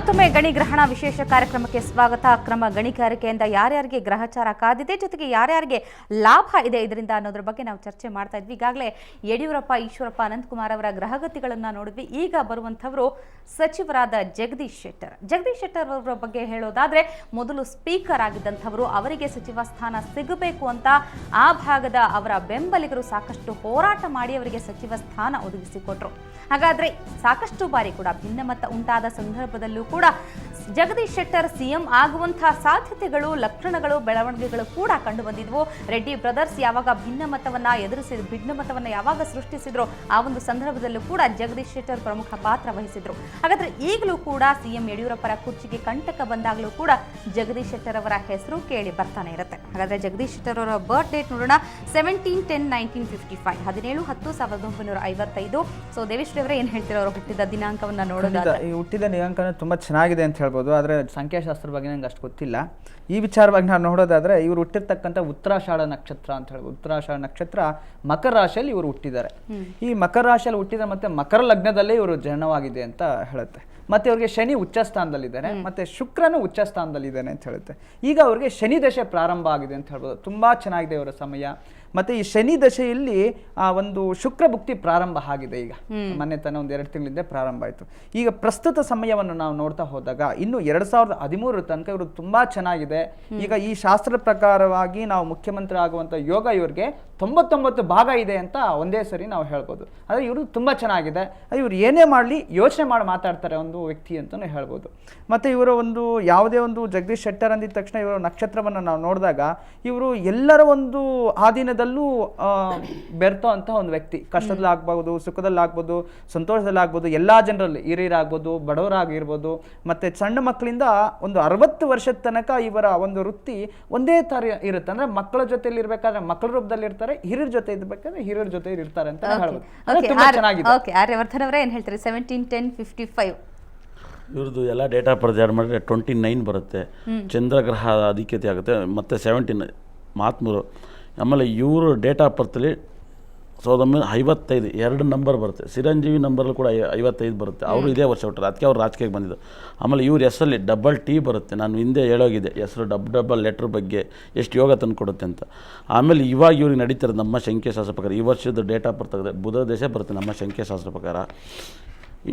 ಮತ್ತೊಮ್ಮೆ ಗಣಿಗ್ರಹಣ ವಿಶೇಷ ಕಾರ್ಯಕ್ರಮಕ್ಕೆ ಸ್ವಾಗತ. ಅಕ್ರಮ ಗಣಿಗಾರಿಕೆಯಿಂದ ಯಾರ್ಯಾರಿಗೆ ಗ್ರಹಚಾರ ಕಾದಿದೆ, ಜೊತೆಗೆ ಯಾರ್ಯಾರಿಗೆ ಲಾಭ ಇದೆ ಇದರಿಂದ ಅನ್ನೋದ್ರ ಬಗ್ಗೆ ನಾವು ಚರ್ಚೆ ಮಾಡ್ತಾ ಇದ್ವಿ. ಈಗಾಗಲೇ ಯಡಿಯೂರಪ್ಪ, ಈಶ್ವರಪ್ಪ, ಅನಂತಕುಮಾರ್ ಅವರ ಗ್ರಹಗತಿಗಳನ್ನು ನೋಡಿದ್ವಿ. ಈಗ ಬರುವಂಥವರು ಸಚಿವರಾದ ಜಗದೀಶ್ ಶೆಟ್ಟರ್. ಜಗದೀಶ್ ಶೆಟ್ಟರ್ ಅವರ ಬಗ್ಗೆ ಹೇಳೋದಾದ್ರೆ, ಮೊದಲು ಸ್ಪೀಕರ್ ಆಗಿದ್ದಂಥವರು, ಅವರಿಗೆ ಸಚಿವ ಸ್ಥಾನ ಸಿಗಬೇಕು ಅಂತ ಆ ಭಾಗದ ಅವರ ಬೆಂಬಲಿಗರು ಸಾಕಷ್ಟು ಹೋರಾಟ ಮಾಡಿ ಅವರಿಗೆ ಸಚಿವ ಸ್ಥಾನ ಒದಗಿಸಿಕೊಟ್ರು. ಹಾಗಾದ್ರೆ ಸಾಕಷ್ಟು ಬಾರಿ ಕೂಡ ಭಿನ್ನಮತ ಉಂಟಾದ ಸಂದರ್ಭದಲ್ಲೂ ಕೂಡ ಜಗದೀಶ್ ಶೆಟ್ಟರ್ ಸಿಎಂ ಆಗುವಂತಹ ಸಾಧ್ಯತೆಗಳು, ಲಕ್ಷಣಗಳು, ಬೆಳವಣಿಗೆಗಳು ಕೂಡ ಕಂಡು ಬಂದಿದ್ವು. ರೆಡ್ಡಿ ಬ್ರದರ್ಸ್ ಯಾವಾಗ ಭಿನ್ನಮತವನ್ನ ಯಾವಾಗ ಸೃಷ್ಟಿಸಿದ್ರು ಆ ಒಂದು ಸಂದರ್ಭದಲ್ಲೂ ಕೂಡ ಜಗದೀಶ್ ಶೆಟ್ಟರ್ ಪ್ರಮುಖ ಪಾತ್ರ ವಹಿಸಿದ್ರು. ಹಾಗಾದ್ರೆ ಈಗಲೂ ಕೂಡ ಸಿಎಂ ಯಡಿಯೂರಪ್ಪರ ಕುರ್ಚಿಗೆ ಕಂಟಕ ಬಂದಾಗಲೂ ಕೂಡ ಜಗದೀಶ್ ಶೆಟ್ಟರ್ ಅವರ ಹೆಸರು ಕೇಳಿ ಬರ್ತಾನೆ ಇರುತ್ತೆ. ಹಾಗಾದ್ರೆ ಜಗದೀಶ್ ಶೆಟ್ಟರ್ ಅವರ ಬರ್ತ್ ಡೇಟ್ ನೋಡೋಣ. 17/10/1955, 17/10/1955. ಸೊ ದೇವೇಶ್ ಅವರೇ ಏನ್ ಹೇಳ್ತೀರಾ ಅವರು ಹುಟ್ಟಿದ ದಿನಾಂಕವನ್ನ ನೋಡೋದಾದ್ರೆ? ಈ ಹುಟ್ಟಿದ ದಿನಾಂಕ ತುಂಬಾ ಚೆನ್ನಾಗಿದೆ ಅಂತ ಹೇಳ್ಬೋದು, ಆದರೆ ಸಂಖ್ಯಾಶಾಸ್ತ್ರ ಬಗ್ಗೆ ನಂಗೆ ಅಷ್ಟು ಗೊತ್ತಿಲ್ಲ. ಈ ವಿಚಾರವಾಗಿ ನಾವು ನೋಡೋದಾದ್ರೆ, ಇವರು ಹುಟ್ಟಿರ್ತಕ್ಕಂಥ ಉತ್ತರಾಷಾಢ ನಕ್ಷತ್ರ ಅಂತ ಹೇಳ್ಬೋದು. ಉತ್ತರಾಷಾಢ ನಕ್ಷತ್ರ ಮಕರ ರಾಶಿಯಲ್ಲಿ ಇವರು ಹುಟ್ಟಿದ್ದಾರೆ. ಈ ಮಕರ ರಾಶಿಯಲ್ಲಿ ಹುಟ್ಟಿದ ಮತ್ತೆ ಮಕರ ಲಗ್ನದಲ್ಲೇ ಇವರು ಜನನವಾಗಿದೆ ಅಂತ ಹೇಳುತ್ತೆ. ಮತ್ತೆ ಅವ್ರಿಗೆ ಶನಿ ಉಚ್ಚ ಸ್ಥಾನದಲ್ಲಿದ್ದಾನೆ, ಮತ್ತೆ ಶುಕ್ರನು ಉಚ್ಚ ಸ್ಥಾನದಲ್ಲಿದ್ದಾನೆ ಅಂತ ಹೇಳುತ್ತೆ. ಈಗ ಅವ್ರಿಗೆ ಶನಿ ದಶೆ ಪ್ರಾರಂಭ ಆಗಿದೆ ಅಂತ ಹೇಳ್ಬೋದು. ತುಂಬಾ ಚೆನ್ನಾಗಿದೆ ಅವರ ಸಮಯ. ಮತ್ತೆ ಈ ಶನಿ ದಶೆಯಲ್ಲಿ ಒಂದು ಶುಕ್ರ ಭುಕ್ತಿ ಪ್ರಾರಂಭ ಆಗಿದೆ. ಈಗ ಮೊನ್ನೆ ತಾನೇ 1-2 ತಿಂಗಳಿಂದ ಪ್ರಾರಂಭ ಆಯಿತು. ಈಗ ಪ್ರಸ್ತುತ ಸಮಯವನ್ನು ನಾವು ನೋಡ್ತಾ ಹೋದಾಗ ಇನ್ನು 2013 ತನಕ ಇವರು ತುಂಬಾ ಚೆನ್ನಾಗಿದೆ. ಈಗ ಈ ಶಾಸ್ತ್ರದ ಪ್ರಕಾರವಾಗಿ ನಾವು ಮುಖ್ಯಮಂತ್ರಿ ಆಗುವಂತ ಯೋಗ ಇವ್ರಿಗೆ 99 ಭಾಗ ಇದೆ ಅಂತ ಒಂದೇ ಸರಿ ನಾವು ಹೇಳ್ಬೋದು. ಆದರೆ ಇವರು ತುಂಬಾ ಚೆನ್ನಾಗಿದೆ. ಇವ್ರು ಏನೇ ಮಾಡಲಿ ಯೋಚನೆ ಮಾಡಿ ಮಾತಾಡ್ತಾರೆ ಒಂದು ವ್ಯಕ್ತಿ ಅಂತಲೇ ಹೇಳ್ಬೋದು. ಮತ್ತೆ ಇವರ ಒಂದು ಯಾವುದೇ ಒಂದು ಜಗದೀಶ್ ಶೆಟ್ಟರ್ ಅಂದಿದ ತಕ್ಷಣ ಇವರ ನಕ್ಷತ್ರವನ್ನು ನಾವು ನೋಡಿದಾಗ ಇವರು ಎಲ್ಲರ ಒಂದು ಆಧೀನದಲ್ಲೂ ಬೆರ್ತೋ ಅಂತ ಒಂದು ವ್ಯಕ್ತಿ. ಕಷ್ಟದಲ್ಲಾಗ್ಬೋದು, ಸುಖದಲ್ಲಾಗ್ಬೋದು, ಸಂತೋಷದಲ್ಲಾಗ್ಬೋದು, ಎಲ್ಲ ಜನರಲ್ಲಿ ಹಿರಿಯರಾಗ್ಬೋದು, ಬಡವರಾಗಿರ್ಬೋದು, ಮತ್ತೆ ಸಣ್ಣ ಮಕ್ಕಳಿಂದ ಒಂದು 60 ವರ್ಷದ ತನಕ ಇವರ ಒಂದು ವೃತ್ತಿ ಒಂದೇ ತರ ಇರುತ್ತೆ. ಅಂದ್ರೆ ಮಕ್ಕಳ ಜೊತೆಲಿ ಇರ್ಬೇಕಾದ್ರೆ ಮಕ್ಕಳ ರೂಪದಲ್ಲಿ ಇರ್ತಾರೆ, ಹಿರಿಯರ ಜೊತೆ ಇರ್ಬೇಕಾದ್ರೆ ಹಿರಿಯರ ಜೊತೆ ಇರ್ತಾರೆ ಅಂತ ಹೇಳ್ಬೋದು. ಆರ್ಯವರ್ಧನ್ ಅವರೇ ಏನ್ ಹೇಳ್ತಾರೆ? 17/10/55 ಇವ್ರದ್ದು ಎಲ್ಲ ಡೇಟಾ ಪ್ರಚಾರ ಮಾಡಿದ್ರೆ 29 ಬರುತ್ತೆ. ಚಂದ್ರಗ್ರಹ ಅಧಿಕ್ಯತೆ ಆಗುತ್ತೆ. ಮತ್ತು 17 ಮಾತ್ಮೂರು. ಆಮೇಲೆ ಇವರು ಡೇಟ್ ಆಫ್ ಬರ್ತಲ್ಲಿ 1955 2 ನಂಬರ್ ಬರುತ್ತೆ. ಚಿರಂಜೀವಿ ನಂಬರ್ಲು ಕೂಡ 55 ಬರುತ್ತೆ. ಅವರು ಇದೇ ವರ್ಷ ಹುಟ್ಟರು, ಅದಕ್ಕೆ ಅವ್ರು ರಾಜಕೀಯಕ್ಕೆ ಬಂದಿದ್ದು. ಆಮೇಲೆ ಇವ್ರ ಹೆಸರಲ್ಲಿ $T ಬರುತ್ತೆ. ನಾನು ಹಿಂದೆ ಹೇಳೋಗಿದೆ ಹೆಸರು ಡಬಲ್ ಲೆಟ್ರ್ ಬಗ್ಗೆ ಎಷ್ಟು ಯೋಗ ತಂದು ಕೊಡುತ್ತೆ ಅಂತ. ಆಮೇಲೆ ಇವಾಗ ಇವ್ರಿಗೆ ನಡೀತಾರೆ ನಮ್ಮ ಸಂಖ್ಯಾಶಾಸ್ತ್ರ ಪ್ರಕಾರ. ಈ ವರ್ಷದ ಡೇಟ್ ಆಫ್ ಬರ್ತ್ ಆಗಿದೆ, ಬುಧ ದೇಶ ಬರುತ್ತೆ ನಮ್ಮ ಸಂಖ್ಯಾಶಾಸ್ತ್ರ ಪ್ರಕಾರ.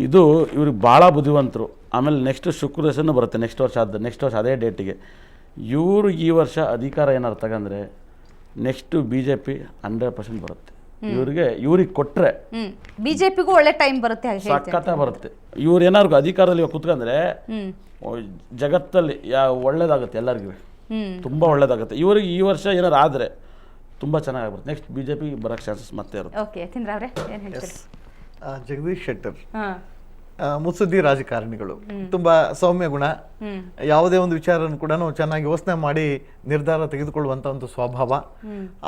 ಇದು ಇವ್ರಿಗೆ ಭಾಳ ಬುದ್ಧಿವಂತರು. ಆಮೇಲೆ ನೆಕ್ಸ್ಟ್ ಶುಕ್ರ ದೇಶನೂ ಬರುತ್ತೆ ನೆಕ್ಸ್ಟ್ ವರ್ಷ ಅದೇ ಡೇಟಿಗೆ. ಇವ್ರಿಗೆ ಈ ವರ್ಷ ಅಧಿಕಾರ ಏನಾರು ತಗಂದ್ರೆ ನೆಕ್ಸ್ಟ್ BJP 100% ಬರುತ್ತೆ. ಇವ್ರಿಗೆ ಕೊಟ್ಟರೆ ಬಿಜೆಪಿಗೂ ಒಳ್ಳೆ ಟೈಮ್ ಬರುತ್ತೆ, ಸಖತ್ತ ಬರುತ್ತೆ. ಇವ್ರು ಏನಾದ್ರು ಅಧಿಕಾರದಲ್ಲಿ ಕುತ್ಕೊಂಡ್ರೆ ಜಗತ್ತಲ್ಲಿ ಒಳ್ಳೇದಾಗುತ್ತೆ, ಎಲ್ಲರಿಗೂ ತುಂಬ ಒಳ್ಳೇದಾಗುತ್ತೆ. ಇವ್ರಿಗೆ ಈ ವರ್ಷ ಏನಾರು ಆದರೆ ತುಂಬ ಚೆನ್ನಾಗಿರುತ್ತೆ. ನೆಕ್ಸ್ಟ್ BJP ಬರೋಕ್ಕೆ ಚಾನ್ಸಸ್ ಮತ್ತೆ ಇರುತ್ತೆ. ಜಗದೀಶ್ ಶೆಟ್ಟರ್ ಮುತ್ಸದ್ದಿ ರಾಜಕಾರಣಿಗಳು, ತುಂಬಾ ಸೌಮ್ಯ ಗುಣ. ಯಾವುದೇ ಒಂದು ವಿಚಾರವನ್ನು ಕೂಡ ಚೆನ್ನಾಗಿ ಯೋಚನೆ ಮಾಡಿ ನಿರ್ಧಾರ ತೆಗೆದುಕೊಳ್ಳುವಂತ ಒಂದು ಸ್ವಭಾವ.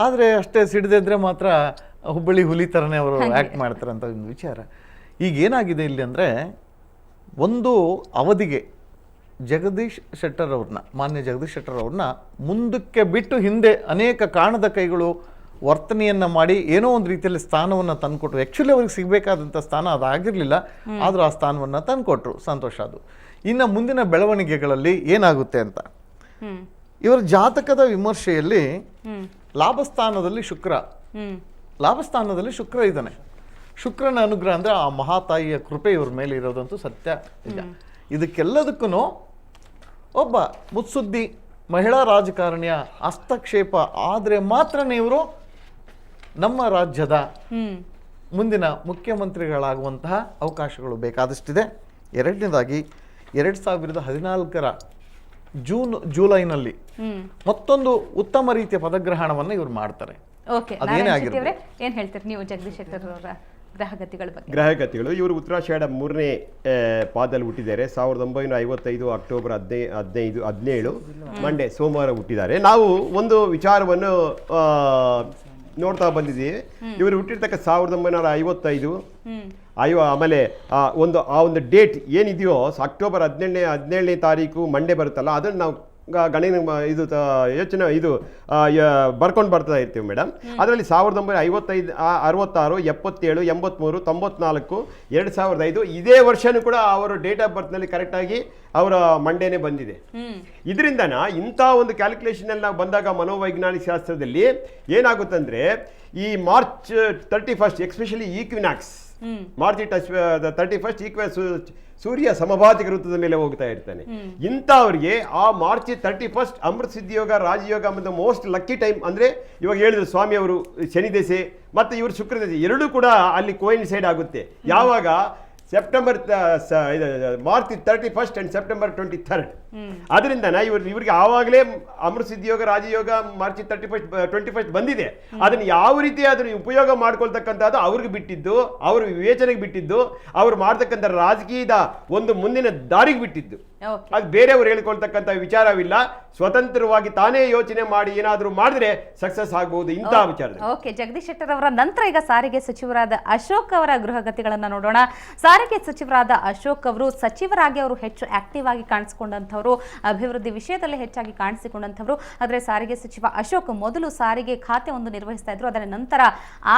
ಆದ್ರೆ ಅಷ್ಟೇ ಸಿಡಿದಿದ್ರೆ ಮಾತ್ರ ಹುಬ್ಬಳ್ಳಿ ಹುಲಿ ತರನೇ ಅವರು ಆಕ್ಟ್ ಮಾಡ್ತಾರೆ ಅಂತ ಒಂದು ವಿಚಾರ. ಈಗ ಏನಾಗಿದೆ ಇಲ್ಲಿ ಅಂದ್ರೆ, ಒಂದು ಅವಧಿಗೆ ಜಗದೀಶ್ ಶೆಟ್ಟರ್ ಅವ್ರನ್ನ, ಮಾನ್ಯ ಜಗದೀಶ್ ಶೆಟ್ಟರ್ ಅವ್ರನ್ನ ಮುಂದಕ್ಕೆ ಬಿಟ್ಟು ಹಿಂದೆ ಅನೇಕ ಕಾಣದ ಕೈಗಳು ವರ್ತನೆಯನ್ನು ಮಾಡಿ ಏನೋ ಒಂದು ರೀತಿಯಲ್ಲಿ ಸ್ಥಾನವನ್ನು ತಂದುಕೊಟ್ರು. ಆ್ಯಕ್ಚುಲಿ ಅವ್ರಿಗೆ ಸಿಗಬೇಕಾದಂಥ ಸ್ಥಾನ ಅದಾಗಿರಲಿಲ್ಲ, ಆದರೂ ಆ ಸ್ಥಾನವನ್ನು ತಂದುಕೊಟ್ರು, ಸಂತೋಷ. ಅದು ಇನ್ನು ಮುಂದಿನ ಬೆಳವಣಿಗೆಗಳಲ್ಲಿ ಏನಾಗುತ್ತೆ ಅಂತ, ಇವರ ಜಾತಕದ ವಿಮರ್ಶೆಯಲ್ಲಿ ಲಾಭಸ್ಥಾನದಲ್ಲಿ ಶುಕ್ರ ಇದ್ದಾನೆ. ಶುಕ್ರನ ಅನುಗ್ರಹ ಅಂದರೆ ಆ ಮಹಾತಾಯಿಯ ಕೃಪೆ ಇವ್ರ ಮೇಲೆ ಇರೋದಂತೂ ಸತ್ಯ ನಿಜ. ಇದಕ್ಕೆಲ್ಲದಕ್ಕೂ ಒಬ್ಬ ಮುತ್ಸುದ್ದಿ ಮಹಿಳಾ ರಾಜಕಾರಣಿಯ ಹಸ್ತಕ್ಷೇಪ ಆದರೆ ಮಾತ್ರನೇ ಇವರು ನಮ್ಮ ರಾಜ್ಯದ ಮುಂದಿನ ಮುಖ್ಯಮಂತ್ರಿಗಳಾಗುವಂತಹ ಅವಕಾಶಗಳು ಬೇಕಾದಷ್ಟಿದೆ. ಎರಡನೇದಾಗಿ 2014 ಜೂಲೈನಲ್ಲಿ ಮತ್ತೊಂದು ಉತ್ತಮ ರೀತಿಯ ಪದಗ್ರಹಣವನ್ನು ಇವರು ಮಾಡ್ತಾರೆ. ಅದೇನೇ ಆಗಿರುತ್ತೆ. ಏನ್ ಹೇಳ್ತೀರಿ ನೀವು ಜಗದೀಶ್ ಶೆಟ್ಟರ್ ಅವರ ಗ್ರಹಗತಿಗಳು? ಇವರು ಉತ್ತರಾಷಾಢ 3ನೇ ಪಾದದಲ್ಲಿ ಹುಟ್ಟಿದ್ದಾರೆ. 1955 ಅಕ್ಟೋಬರ್ 17 ಮಂಡೇ ಸೋಮವಾರ ಹುಟ್ಟಿದ್ದಾರೆ. ನಾವು ಒಂದು ವಿಚಾರವನ್ನು ನೋಡ್ತಾ ಬಂದಿದ್ದೀವಿ. ಇವರು ಹುಟ್ಟಿರ್ತಕ್ಕ 1955 ಆಮೇಲೆ ಒಂದು ಡೇಟ್ ಏನಿದೆಯೋ ಅಕ್ಟೋಬರ್ 17ನೇ ತಾರೀಕು ಮಂಡೇ ಬರುತ್ತಲ್ಲ, ಅದನ್ನು ನಾವು ಇದು ಯೋಚನೆ ಇದು ಬರ್ಕೊಂಡು ಬರ್ತಾ ಇರ್ತೀವಿ ಮೇಡಮ್. ಅದರಲ್ಲಿ 1955, 66, 77, 83, 94, 2005 ಇದೇ ವರ್ಷನೂ ಕೂಡ ಅವರು ಡೇಟ್ ಆಫ್ ಬರ್ತ್ನಲ್ಲಿ ಕರೆಕ್ಟಾಗಿ ಅವರ ಮಂಡೇನೆ ಬಂದಿದೆ. ಇದರಿಂದನ ಇಂಥ ಒಂದು ಕ್ಯಾಲ್ಕುಲೇಷನ್ ಎಲ್ಲ ಬಂದಾಗ ಮನೋವೈಜ್ಞಾನಿಕ ಶಾಸ್ತ್ರದಲ್ಲಿ ಏನಾಗುತ್ತಂದ್ರೆ ಈ March 31 especially equinox, March 31 equinox ಸೂರ್ಯ ಸಮಭಾಜಿಕ ವೃತ್ತದ ಮೇಲೆ ಹೋಗ್ತಾ ಇರ್ತಾನೆ. ಇಂಥವ್ರಿಗೆ ಆ ಮಾರ್ಚ್ 31 ಅಮೃತ ಸಿದ್ಧಿಯೋಗ, ರಾಜಯೋಗ ಮತ್ತು ಮೋಸ್ಟ್ ಲಕ್ಕಿ ಟೈಮ್. ಅಂದ್ರೆ ಇವಾಗ ಹೇಳಿದ್ರು ಸ್ವಾಮಿ ಅವರು ಶನಿ ದೆಸೆ ಮತ್ತು ಇವರು ಶುಕ್ರ ದೆಸೆ ಎರಡೂ ಕೂಡ ಅಲ್ಲಿ ಕೋಯಿನ್ಸೈಡ್ ಆಗುತ್ತೆ. ಯಾವಾಗ ಮಾರ್ಚ್ 31 ಅಂಡ್ ಸೆಪ್ಟೆಂಬರ್ 23. ಅದರಿಂದ ಇವರಿಗೆ ಆವಾಗಲೇ ಅಮೃತ ಸಿದ್ಧಿಯೋಗ, ರಾಜಯೋಗ ಮಾರ್ಚ್ 21 ಬಂದಿದೆ. ಅದನ್ನು ಯಾವ ರೀತಿ ಅದನ್ನು ಉಪಯೋಗ ಮಾಡ್ಕೊಳ್ತಕ್ಕಂಥದ್ದು ಅವ್ರಿಗೆ ಬಿಟ್ಟಿದ್ದು, ಅವ್ರ ವಿವೇಚನೆಗೆ ಬಿಟ್ಟಿದ್ದು, ಅವ್ರು ಮಾಡ್ತಕ್ಕಂಥ ರಾಜಕೀಯದ ಒಂದು ಮುಂದಿನ ದಾರಿಗೆ ಬಿಟ್ಟಿದ್ದು. ಅದು ಬೇರೆಯವರು ಹೇಳ್ಕೊಳ್ತಕ್ಕಂಥ ವಿಚಾರವಿಲ್ಲ. ಸ್ವತಂತ್ರವಾಗಿ ತಾನೇ ಯೋಚನೆ ಮಾಡಿ ಏನಾದರೂ ಮಾಡಿದ್ರೆ ಸಕ್ಸಸ್ ಆಗಬಹುದು ಇಂತಹ ವಿಚಾರ. ಓಕೆ, ಜಗದೀಶ್ ಶೆಟ್ಟರ್ ಅವರ ನಂತರ ಈಗ ಸಾರಿಗೆ ಸಚಿವರಾದ ಅಶೋಕ್ ಅವರ ಗೃಹಗತಿಗಳನ್ನ ನೋಡೋಣ. ಸಾರಿಗೆ ಸಚಿವರಾದ ಅಶೋಕ್ ಅವರು ಸಚಿವರಾಗಿ ಅವರು ಹೆಚ್ಚು ಆಕ್ಟಿವ್ ಆಗಿ ಕಾಣಿಸಿಕೊಂಡಂಥವ್ರು, ಅಭಿವೃದ್ಧಿ ವಿಷಯದಲ್ಲಿ ಹೆಚ್ಚಾಗಿ ಕಾಣಿಸಿಕೊಂಡಂಥವ್ರು. ಆದರೆ ಸಾರಿಗೆ ಸಚಿವ ಅಶೋಕ್ ಮೊದಲು ಸಾರಿಗೆ ಖಾತೆ ಒಂದು ನಿರ್ವಹಿಸ್ತಾ ಇದ್ರು. ಅದರ ನಂತರ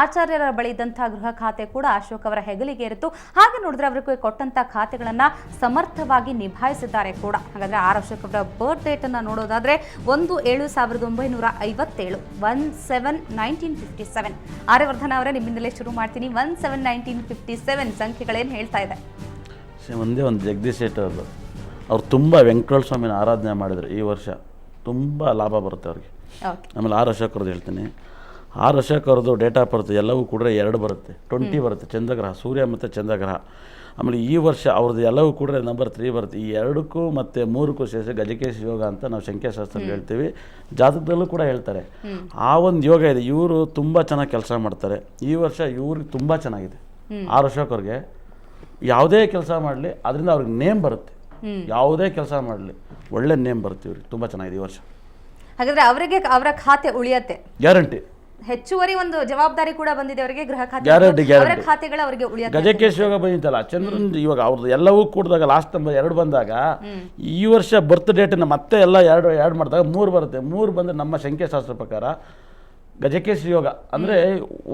ಆಚಾರ್ಯರ ಬಳಿ ಇದ್ದಂತಹ ಗೃಹ ಖಾತೆ ಕೂಡ ಅಶೋಕ್ ಅವರ ಹೆಗಲಿಗೆ ಇರಿತು. ಹಾಗೆ ನೋಡಿದ್ರೆ ಅವರಿಗೆ ಕೊಟ್ಟಂತ ಖಾತೆಗಳನ್ನ ಸಮರ್ಥವಾಗಿ ನಿಭಾಯಿಸಿದ್ದಾರೆ ಕೂಡ. ಹಾಗಾದ್ರೆ ಆರ್ ಅಶೋಕ್ ಅವರ ಬರ್ತ್ ಡೇಟ್ ಅನ್ನ ನೋಡೋದಾದ್ರೆ 1/7/1957, 1/7/1957. ಆರ್ಯವರ್ಧನ ಅವರೇ, ನಿಮ್ಮಿಂದಲೇ ಶುರು ಮಾಡ್ತೀನಿ. 1/7/1957 ಸಂಖ್ಯೆಗಳೇನು ಹೇಳ್ತಾ ಇದೆ? ಒಂದೇ ಒಂದು ಜಗದೀಶ್ ಶೆಟ್ಟರ್ ಅವ್ರು ತುಂಬ ವೆಂಕಟೇಶ್ವರ ಸ್ವಾಮಿನ ಆರಾಧನೆ ಮಾಡಿದ್ರು. ಈ ವರ್ಷ ತುಂಬ ಲಾಭ ಬರುತ್ತೆ ಅವ್ರಿಗೆ. ಆಮೇಲೆ ಆರ್ ಅಶೋಕ್ ಅವ್ರದ್ದು ಹೇಳ್ತೀನಿ. ಆರ್ ಅಶೋಕ್ ಅವ್ರದ್ದು ಡೇಟ್ ಆಫ್ ಬರ್ತ್ ಎಲ್ಲವೂ ಕೂಡ 2 ಬರುತ್ತೆ, 20 ಬರುತ್ತೆ, ಚಂದ್ರಗ್ರಹ, ಸೂರ್ಯ ಮತ್ತು ಚಂದ್ರಗ್ರಹ. ಆಮೇಲೆ ಈ ವರ್ಷ ಅವ್ರದ್ದು ಎಲ್ಲವೂ ಕೂಡ ನಂಬರ್ 3 ಬರುತ್ತೆ. ಈ 2ಕ್ಕೂ ಮತ್ತು 3ಕ್ಕೂ ಸೇರಿಸಿ ಗಜಕೇಶ ಯೋಗ ಅಂತ ನಾವು ಸಂಖ್ಯಾಶಾಸ್ತ್ರದಲ್ಲಿ ಹೇಳ್ತೀವಿ, ಜಾತಕದಲ್ಲೂ ಕೂಡ ಹೇಳ್ತಾರೆ. ಆ ಒಂದು ಯೋಗ ಇದೆ. ಇವರು ತುಂಬ ಚೆನ್ನಾಗಿ ಕೆಲಸ ಮಾಡ್ತಾರೆ. ಈ ವರ್ಷ ಇವ್ರಿಗೆ ತುಂಬ ಚೆನ್ನಾಗಿದೆ. ಆರ್ ಅಶೋಕ್ ಅವ್ರಿಗೆ ಯಾವುದೇ ಕೆಲಸ ಮಾಡಲಿ ಅದರಿಂದ ಅವ್ರಿಗೆ ನೇಮ್ ಬರುತ್ತೆ. ಯಾವುದೇ ಕೆಲಸ ಮಾಡಲಿ ಒಳ್ಳೆ ನೇಮ್ ಬರುತ್ತೆ ಇವ್ರಿಗೆ. ತುಂಬ ಚೆನ್ನಾಗಿದೆ ಈ ವರ್ಷ. ಹಾಗಾದ್ರೆ ಅವರಿಗೆ ಅವರ ಖಾತೆ ಉಳಿಯತ್ತೆ, ಗ್ಯಾರಂಟಿ. ಹೆಚ್ಚುವರಿ ಒಂದು ಜವಾಬ್ದಾರಿ ಕೂಡ ಬಂದಿದೆ ಅವರಿಗೆ, ಗೃಹ ಖಾತೆ, ಗ್ಯಾರಂಟಿ. ಖಾತೆಗಳು ಅವರಿಗೆ ಉಳಿಯತ್ತೆ. ಗಜಕೇಶ ಯೋಗ ಬಂದಿತ್ತಲ್ಲ, ಚಂದ್ರನ್ ಇವಾಗ ಅವ್ರದ್ದು ಎಲ್ಲವೂ ಕೂಡಿದಾಗ ಲಾಸ್ಟ್ ನಂಬರ್ 2 ಬಂದಾಗ ಈ ವರ್ಷ ಬರ್ತ್ ಡೇಟನ್ನು ಮತ್ತೆ ಎಲ್ಲ 2 ಮಾಡಿದಾಗ 3 ಬರುತ್ತೆ. 3 ಬಂದರೆ ನಮ್ಮ ಸಂಖ್ಯಾಶಾಸ್ತ್ರ ಪ್ರಕಾರ ಗಜಕೇಶ ಯೋಗ ಅಂದರೆ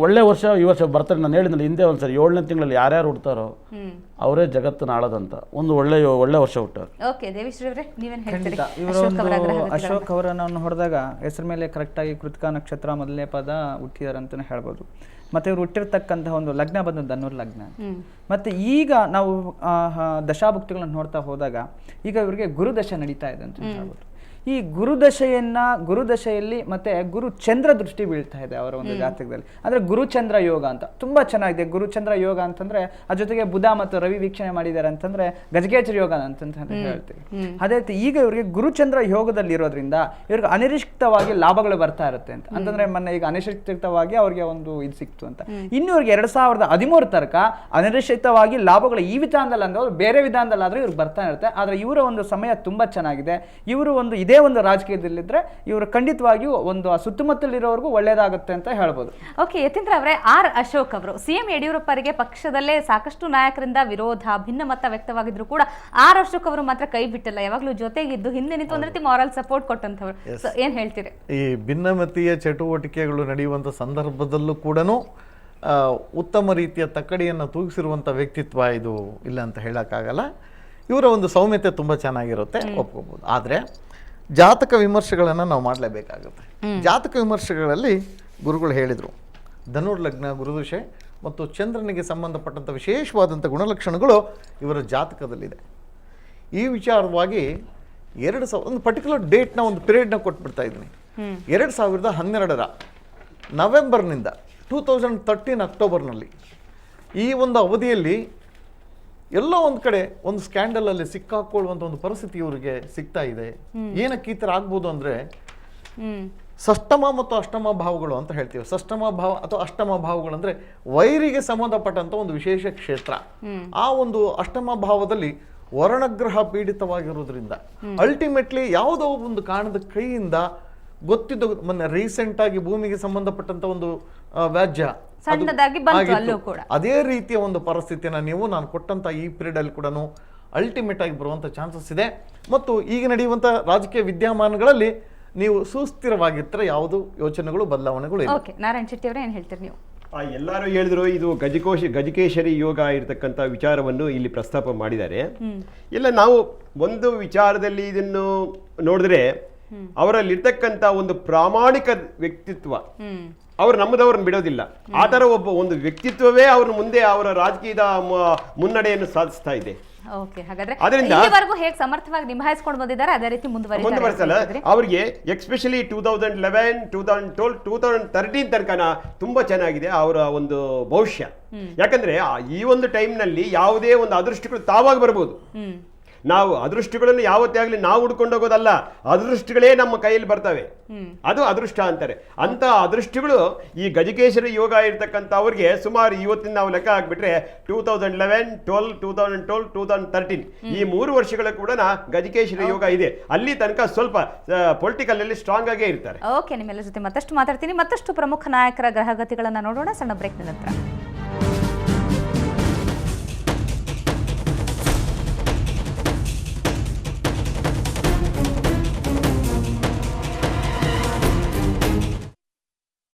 ಒಳ್ಳೆ ವರ್ಷ ಈ ವರ್ಷ ಬರ್ತಾರೆ. ನಾನು ಹೇಳಿದ್ನಲ್ಲ ಹಿಂದೆ ಒಂದ್ಸರಿ 7ನೇ ತಿಂಗಳಲ್ಲಿ ಯಾರ್ಯಾರು ಹುಡ್ತಾರೋ ಅವರೇ ಜಗತ್ತನ್ನ ಆಳೋದಂತ ಒಂದು ಒಳ್ಳೆ ವರ್ಷ ಹುಟ್ಟಾರೆ. ಓಕೆ, ದೇವಿಶ್ರೀ ಅವರೇ ನೀವೇನು ಹೇಳ್ತೀರಿ? ಅಶೋಕ್ ಅವರನ್ನು ಹೊಡೆದಾಗ ಹೆಸರು ಮೇಲೆ ಕರೆಕ್ಟಾಗಿ ಕೃತಿಕಾ ನಕ್ಷತ್ರ ಮೊದಲನೇ ಪದ ಹುಟ್ಟಿದಾರೆ ಅಂತಲೇ ಹೇಳ್ಬೋದು. ಮತ್ತೆ ಇವರು ಹುಟ್ಟಿರ್ತಕ್ಕಂತಹ ಒಂದು ಲಗ್ನ ಬಂದು ಧನುರ್ ಲಗ್ನ. ಮತ್ತೆ ಈಗ ನಾವು ದಶಾಭುಕ್ತಿಗಳನ್ನು ನೋಡ್ತಾ ಹೋದಾಗ ಈಗ ಇವರಿಗೆ ಗುರುದಶೆ ನಡೀತಾ ಇದೆ ಅಂತ ಹೇಳ್ಬೋದು. ಈ ಗುರುದಶೆಯಲ್ಲಿ ಮತ್ತೆ ಗುರು ಚಂದ್ರ ದೃಷ್ಟಿ ಬೀಳ್ತಾ ಇದೆ ಅವರ ಒಂದು ಜಾತಕದಲ್ಲಿ. ಅಂದ್ರೆ ಗುರುಚಂದ್ರ ಯೋಗ ಅಂತ ತುಂಬಾ ಚೆನ್ನಾಗಿದೆ. ಗುರುಚಂದ್ರ ಯೋಗ ಅಂತಂದ್ರೆ ಅದ್ರ ಜೊತೆಗೆ ಬುಧ ಮತ್ತು ರವಿ ವೀಕ್ಷಣೆ ಮಾಡಿದ್ದಾರೆ ಅಂತಂದ್ರೆ ಗಜಕೇಸರಿ ಯೋಗ ಅಂತ ಹೇಳ್ತೀವಿ. ಅದೇ ರೀತಿ ಈಗ ಇವರಿಗೆ ಗುರುಚಂದ್ರ ಯೋಗದಲ್ಲಿ ಇರೋದ್ರಿಂದ ಇವ್ರಿಗೆ ಅನಿರೀಕ್ಷಿತವಾಗಿ ಲಾಭಗಳು ಬರ್ತಾ ಇರುತ್ತೆ ಅಂತ. ಅಂತಂದ್ರೆ ಮೊನ್ನೆ ಈಗ ಅನಿರೀಕ್ಷಿತವಾಗಿ ಅವ್ರಿಗೆ ಒಂದು ಇದು ಸಿಕ್ತು ಅಂತ. ಇನ್ನು ಇವ್ರಿಗೆ 2013 ತನಕ ಅನಿರೀಕ್ಷಿತವಾಗಿ ಲಾಭಗಳು ಈ ವಿಧಾನದಲ್ಲಿ ಅಂದ್ರೆ ಬೇರೆ ವಿಧಾನದಲ್ಲಿ ಆದ್ರೆ ಇವ್ರಿಗೆ ಬರ್ತಾ ಇರುತ್ತೆ. ಆದ್ರೆ ಇವರ ಒಂದು ಸಮಯ ತುಂಬಾ ಚೆನ್ನಾಗಿದೆ. ಇವರು ಒಂದು ಇದೇ ಒಂದು ರಾಜಕೀಯದಲ್ಲಿದ್ರೆ ಇವರು ಖಂಡಿತವಾಗಿಯೂ ಒಂದು ಸುತ್ತಮುತ್ತಲಿರೋರ್ಗೂ ಒಳ್ಳೇದಾಗುತ್ತೆ ಅಂತ ಹೇಳ್ಬೋದು. ಓಕೆ, ಯತೀಂದ್ರ ಅವರೇ, ಆರ್ ಅಶೋಕ್ ಅವರು ಸಿಎಂ ಯಡಿಯೂರಪ್ಪರಿಗೆ ಪಕ್ಷದಲ್ಲೇ ಸಾಕಷ್ಟು ನಾಯಕರಿಂದ ವಿರೋಧ, ಭಿನ್ನಮತ ವ್ಯಕ್ತವಾಗಿದ್ರು ಕೂಡ ಆರ್ ಅಶೋಕ್ ಅವರು ಮಾತ್ರ ಕೈ ಬಿಟ್ಟಿಲ್ಲ. ಯಾವಾಗಲೂ ಜೊತೆಗಿದ್ದು ಹಿಂದೆ ನಿಂತು ಒಂದ್ ರೀತಿ ಮಾರಲ್ ಸಪೋರ್ಟ್ ಕೊಟ್ಟಂತವ್ರು. ಏನ್ ಹೇಳ್ತೀರಿ? ಈ ಭಿನ್ನಮತೀಯ ಚಟುವಟಿಕೆಗಳು ನಡೆಯುವಂತ ಸಂದರ್ಭದಲ್ಲೂ ಕೂಡ ಉತ್ತಮ ರೀತಿಯ ತಕ್ಕಡಿಯನ್ನು ತೂಗಿಸಿರುವಂಥ ವ್ಯಕ್ತಿತ್ವ ಇದು ಇಲ್ಲ ಅಂತ ಹೇಳೋಕ್ಕಾಗಲ್ಲ. ಇವರ ಒಂದು ಸೌಮ್ಯತೆ ತುಂಬ ಚೆನ್ನಾಗಿರುತ್ತೆ, ಒಪ್ಕೋಬೋದು. ಆದರೆ ಜಾತಕ ವಿಮರ್ಶೆಗಳನ್ನು ನಾವು ಮಾಡಲೇಬೇಕಾಗುತ್ತೆ. ಜಾತಕ ವಿಮರ್ಶೆಗಳಲ್ಲಿ ಗುರುಗಳು ಹೇಳಿದರು, ಧನುರ್ ಲಗ್ನ, ಗುರುದಶೆ ಮತ್ತು ಚಂದ್ರನಿಗೆ ಸಂಬಂಧಪಟ್ಟಂಥ ವಿಶೇಷವಾದಂಥ ಗುಣಲಕ್ಷಣಗಳು ಇವರ ಜಾತಕದಲ್ಲಿದೆ. ಈ ವಿಚಾರವಾಗಿ ಒಂದು ಪರ್ಟಿಕ್ಯುಲರ್ ಡೇಟ್ನ ಒಂದು ಪೀರಿಯಡ್ನ ಕೊಟ್ಬಿಡ್ತಾ ಇದ್ದೀನಿ. 2012 ನವೆಂಬರ್ನಿಂದ 2013 ಅಕ್ಟೋಬರ್ನಲ್ಲಿ ಈ ಒಂದು ಅವಧಿಯಲ್ಲಿ ಎಲ್ಲೋ ಒಂದು ಕಡೆ ಒಂದು ಸ್ಕ್ಯಾಂಡಲಲ್ಲಿ ಸಿಕ್ಕಾಕೊಳ್ಳುವಂಥ ಒಂದು ಪರಿಸ್ಥಿತಿ ಇವರಿಗೆ ಸಿಗ್ತಾ ಇದೆ. ಏನಕ್ಕೆ ಈ ಥರ ಆಗ್ಬೋದು ಅಂದರೆ ಷಷ್ಠಮ ಮತ್ತು ಅಷ್ಟಮ ಭಾವಗಳು ಅಂತ ಹೇಳ್ತೀವಿ. ಷಷ್ಠಮ ಭಾವ ಅಥವಾ ಅಷ್ಟಮ ಭಾವಗಳು ಅಂದರೆ ವೈರಿಗೆ ಸಂಬಂಧಪಟ್ಟಂಥ ಒಂದು ವಿಶೇಷ ಕ್ಷೇತ್ರ. ಆ ಒಂದು ಅಷ್ಟಮ ಭಾವದಲ್ಲಿ ವರ್ಣಗ್ರಹ ಪೀಡಿತವಾಗಿರೋದ್ರಿಂದ ಅಲ್ಟಿಮೇಟ್ಲಿ ಯಾವುದೋ ಒಂದು ಕಾರಣದ ಕೈಯಿಂದ ಗೊತ್ತಿದ್ದು ಮೊನ್ನೆ ರೀಸೆಂಟ್ ಆಗಿ ಭೂಮಿಗೆ ಸಂಬಂಧಪಟ್ಟಂತ ಒಂದು ವ್ಯಾಜ್ಯ ಸಣ್ಣದಾಗಿ ಬಂತು ಅಲ್ಲೂ ಕೂಡ. ಅದೇ ರೀತಿಯ ಒಂದು ಪರಿಸ್ಥಿತಿನ ನಾನು ಕೊಟ್ಟಂತ ಈ ಪೀರಿಯಡ್ ಅಲ್ಲಿ ಕೂಡ ಅಲ್ಟಿಮೇಟ್ ಆಗಿ ಬರುವಂಥ ಚಾನ್ಸಸ್ ಇದೆ. ಮತ್ತು ಈಗ ನಡೆಯುವಂಥ ರಾಜಕೀಯ ವಿದ್ಯಮಾನಗಳಲ್ಲಿ ನೀವು ಸುಸ್ಥಿರವಾಗಿರ್ತಾರೆ, ಯಾವುದು ಯೋಚನೆಗಳು ಬದಲಾವಣೆಗಳು ಇಲ್ಲ. ಓಕೆ, ನಾರಾಯಣ್ ಶೆಟ್ಟಿ ಅವರೇ ಏನು ಹೇಳ್ತೀರಿ ನೀವು? ಎಲ್ಲರೂ ಹೇಳಿದ್ರು ಇದು ಗಜಕೇಶರಿ ಯೋಗ ಇರತಕ್ಕಂಥ ವಿಚಾರವನ್ನು ಇಲ್ಲಿ ಪ್ರಸ್ತಾಪ ಮಾಡಿದ್ದಾರೆ. ಇಲ್ಲ, ನಾವು ಒಂದು ವಿಚಾರದಲ್ಲಿ ಇದನ್ನು ನೋಡಿದ್ರೆ ಅವರಲ್ಲಿರ್ತಕ್ಕಂಥ ಒಂದು ಪ್ರಾಮಾಣಿಕ ವ್ಯಕ್ತಿತ್ವ, ಅವರು ನಮ್ಮದವ್ರನ್ನ ಬಿಡೋದಿಲ್ಲ. ಆ ಥರ ಒಂದು ವ್ಯಕ್ತಿತ್ವವೇ ಅವ್ರ ಮುಂದೆ ಅವರ ರಾಜಕೀಯದ ಮುನ್ನಡೆಯನ್ನು ಸಾಧಿಸ್ತಾ ಇದೆ. ಓಕೆ, ಹಾಗಾದ್ರೆ ಅದರಿಂದ ಇಲ್ಲಿವರೆಗೂ ಹೇಗೆ ಸಮರ್ಥವಾಗಿ ನಿಭಾಯಿಸಿಕೊಂಡು ಬಂದಿದ್ದಾರೆ ಅದೇ ರೀತಿ ಮುಂದುವರಿಸಲ್ಲ. ಅವರಿಗೆ ಎಕ್ಸ್ಪೆಷಲಿ 2011, 2012, 2013 ತನಕನ ತುಂಬಾ ಚೆನ್ನಾಗಿದೆ ಅವರ ಒಂದು ಭವಿಷ್ಯ. ಯಾಕಂದ್ರೆ ಈ ಒಂದು ಟೈಮ್ನಲ್ಲಿ ಯಾವುದೇ ಒಂದು ಅದೃಷ್ಟಗಳು ತಾವಾಗಿ ಬರ್ಬೋದು. ನಾವು ಅದೃಷ್ಟಗಳನ್ನು ಯಾವತ್ತೇ ಆಗಲಿ ನಾವು ಹುಡ್ಕೊಂಡು ಹೋಗೋದಲ್ಲ, ಅದೃಷ್ಟಗಳೇ ನಮ್ಮ ಕೈಯಲ್ಲಿ ಬರ್ತವೆ, ಅದು ಅದೃಷ್ಟ ಅಂತಾರೆ. ಅಂತ ಅದೃಷ್ಟಗಳು ಈ ಗಜಕೇಶರಿ ಯೋಗ ಇರ್ತಕ್ಕಂಥವ್ರಿಗೆ ಸುಮಾರು ಇವತ್ತಿನ ನಾವು ಲೆಕ್ಕ ಹಾಕ್ಬಿಟ್ರೆ 2011, 2012, 2013 ಈ 3 ವರ್ಷಗಳ ಕೂಡ ಗಜಕೇಶರಿ ಯೋಗ ಇದೆ. ಅಲ್ಲಿ ತನಕ ಸ್ವಲ್ಪ ಪೊಲಿಟಿಕಲ್ ಅಲ್ಲಿ ಸ್ಟ್ರಾಂಗ್ ಆಗೇ ಇರ್ತಾರೆ. ಓಕೆ, ನಿಮ್ಮೆಲ್ಲ ಜೊತೆ ಮತ್ತಷ್ಟು ಮಾತಾಡ್ತೀನಿ. ಮತ್ತಷ್ಟು ಪ್ರಮುಖ ನಾಯಕರ ಗ್ರಹಗತಿಗಳನ್ನ ನೋಡೋಣ ಸಣ್ಣ ಬ್ರೇಕ್ ನಂತರ.